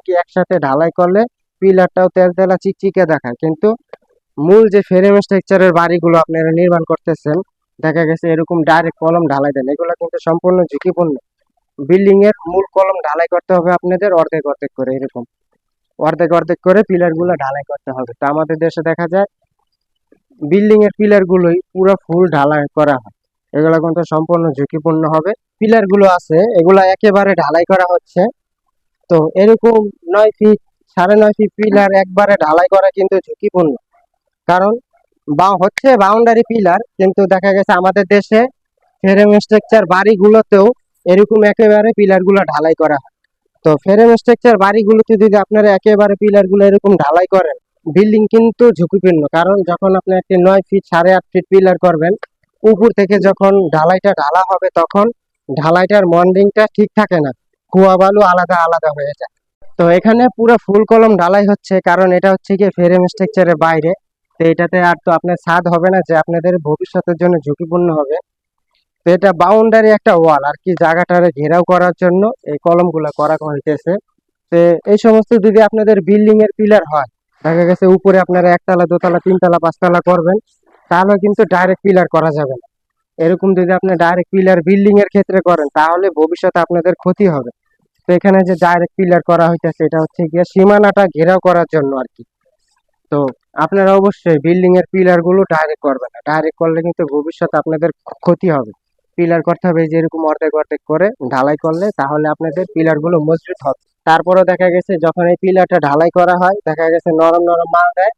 কি একসাথে ঢালাই করলে পিলারটাও তেলতেলা চিকচিকে দেখায়। কিন্তু মূল যে ফ্রেম স্ট্রাকচারের বাড়িগুলো আপনারা নির্মাণ করতেছেন, দেখা গেছে এরকম ডাইরেক্ট কলম ঢালাই দেন, এগুলো কিন্তু সম্পূর্ণ ঝুঁকিপূর্ণ। বিল্ডিং এর মূল কলম ঢালাই করতে হবে আপনাদের অর্ধেক অর্ধেক করে, এরকম অর্ধেক অর্ধেক করে পিলার গুলো ঢালাই করতে হবে। তো আমাদের দেশে দেখা যায় বিল্ডিং এর পিলার গুলোই পুরো ফুল ঢালাই করা হয়, এগুলো কিন্তু সম্পূর্ণ ঝুঁকিপূর্ণ হবে। পিলার গুলো আছে এগুলা একেবারে ঢালাই করা হচ্ছে। তো এরকম 9 ফিট 9.5 ফিট পিলার একবারে ঢালাই করা কিন্তু ঝুঁকিপূর্ণ। কারণ হচ্ছে বাউন্ডারি পিলার, কিন্তু দেখা গেছে আমাদের দেশে ফ্রেম স্ট্রাকচার বাড়িগুলোতেও এরকম একেবারে পিলার গুলো ঢালাই করা হয়। তো ফ্রেম স্ট্রাকচার বাড়িগুলোতে যদি আপনারা একেবারে পিলার গুলো এরকম ঢালাই করেন, বিল্ডিং কিন্তু ঝুঁকিপূর্ণ। কারণ যখন আপনি একটি 9 ফিট 8.5 ফিট পিলার করবেন, উপর থেকে যখন ঢালাইটা ঢালা হবে তখন ঢালাইটার মন্ডিংটা ঠিক থাকে না, কুয়া বালু আলাদা আলাদা হয়ে যায়। তো এখানে পুরো ফুল কলম ঢালাই হচ্ছে, কারণ এটা হচ্ছে কি ফ্রেম স্ট্রাকচারের বাইরে। তো এটাতে আর তো আপনার ছাদ হবে না যে আপনাদের ভবিষ্যতের জন্য ঝুঁকিপূর্ণ হবে। তো এটা বাউন্ডারি একটা ওয়াল আর কি, জায়গাটারে ঘেরাও করার জন্য এই কলমগুলো করা হইতেছে। তো এই সমস্ত যদি আপনাদের বিল্ডিং এর পিলার হয়, দেখা গেছে উপরে আপনারা একতলা দোতলা তিনতলা পাঁচতলা করবেন, তাহলে কিন্তু ডাইরেক্ট পিলার করা যাবে না। এরকম যদি আপনি ডাইরেক্ট পিলার বিল্ডিং এর ক্ষেত্রে করেন তাহলে ভবিষ্যতে আপনাদের ক্ষতি হবে। তো এখানে যে ডাইরেক্ট পিলার করা হইতেছে এটা হচ্ছে গিয়ে সীমানাটা ঘেরাও করার জন্য আর কি। তো আপনারা অবশ্যই বিল্ডিং এর পিলার গুলো ডাইরেক্ট করবেন না, ডাইরেক্ট করলে কিন্তু ভবিষ্যতে আপনাদের ক্ষতি হবে। পিলার করতে হবে যেরকম অর্ধেক অর্ধেক করে ঢালাই করলে, তাহলে আপনাদের পিলার গুলো মজবুত হবে। তারপরেও দেখা গেছে যখন এই পিলারটা ঢালাই করা হয়, দেখা গেছে নরম নরম মাল দেয়,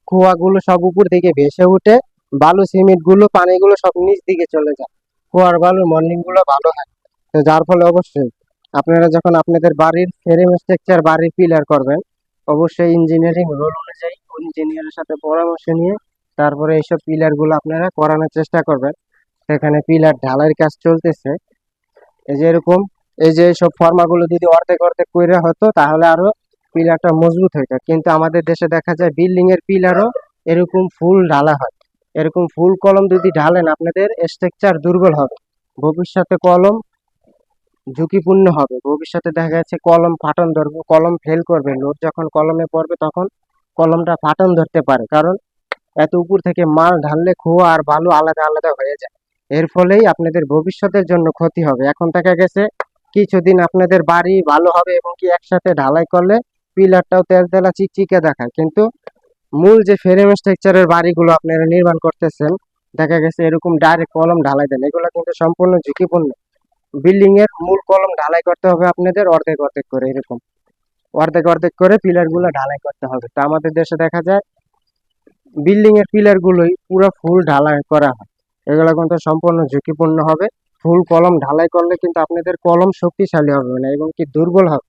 কুয়াগুলো সব উপর দিকে ভেসে উঠে, বালু সিমেন্ট গুলো পানিগুলো সব নিচ দিকে চলে যায়, কুয়ার বালুর মর্নিং গুলো ভালো হয়। তো যার ফলে অবশ্যই আপনারা যখন আপনাদের বাড়ির ফ্রেম স্ট্রাকচার বাড়ির পিলার করবেন, অবশ্যই ইঞ্জিনিয়ারিং রোল অনুযায়ী ইঞ্জিনিয়ারের সাথে পরামর্শ নিয়ে তারপরে এইসব পিলার গুলো আপনারা করানোর চেষ্টা করবেন। সেখানে পিলার ঢালাইয়ের কাজ চলতেছে, এই যে এরকম, এই যে সব ফর্মাগুলো যদি অর্ধেক অর্ধেক করে হতো তাহলে আরো পিলারটা মজবুত হইতো। কিন্তু আমাদের দেশে দেখা যায় বিল্ডিং এর পিলারও এরকম ফুল ঢালা হয়। এরকম ফুল কলম যদি ঢালেন আপনাদের স্ট্রাকচার দুর্বল হবে, ভবিষ্যতে কলম ঝুঁকিপূর্ণ হবে। ভবিষ্যতে দেখা যাচ্ছে কলম ফাটন ধরবে, কলম ফেল করবে, লোড যখন কলমে পড়বে তখন কলমটা ফাটন ধরতে পারে। কারণ এত উপর থেকে মাল ঢাললে খোয়া আর বালু আলাদা আলাদা হয়ে যায়, এর ফলেই আপনাদের ভবিষ্যতের জন্য ক্ষতি হবে। এখন দেখা গেছে কিছুদিন আপনাদের বাড়ি ভালো হবে এবং কি একসাথে ঢালাই করলে পিলারটাও তেলতেলা চিকচিকে দেখায়। কিন্তু মূল যে ফ্রেম স্ট্রাকচারের বাড়িগুলো আপনারা নির্মাণ করতেছেন, দেখা গেছে এরকম ডাইরেক্ট কলম ঢালাই দেন, এগুলো কিন্তু সম্পূর্ণ ঝুঁকিপূর্ণ। বিল্ডিং এর মূল কলম ঢালাই করতে হবে আপনাদের অর্ধেক অর্ধেক করে, এরকম অর্ধেক অর্ধেক করে পিলার গুলো ঢালাই করতে হবে। তো আমাদের দেশে দেখা যায় বিল্ডিং এর পিলার গুলোই পুরো ফুল ঢালাই করা হয়, এগুলো কিন্তু সম্পূর্ণ ঝুঁকিপূর্ণ হবে। ফুল কলম ঢালাই করলে কিন্তু আপনাদের কলম শক্তিশালী হবে না এবং কি দুর্বল হবে।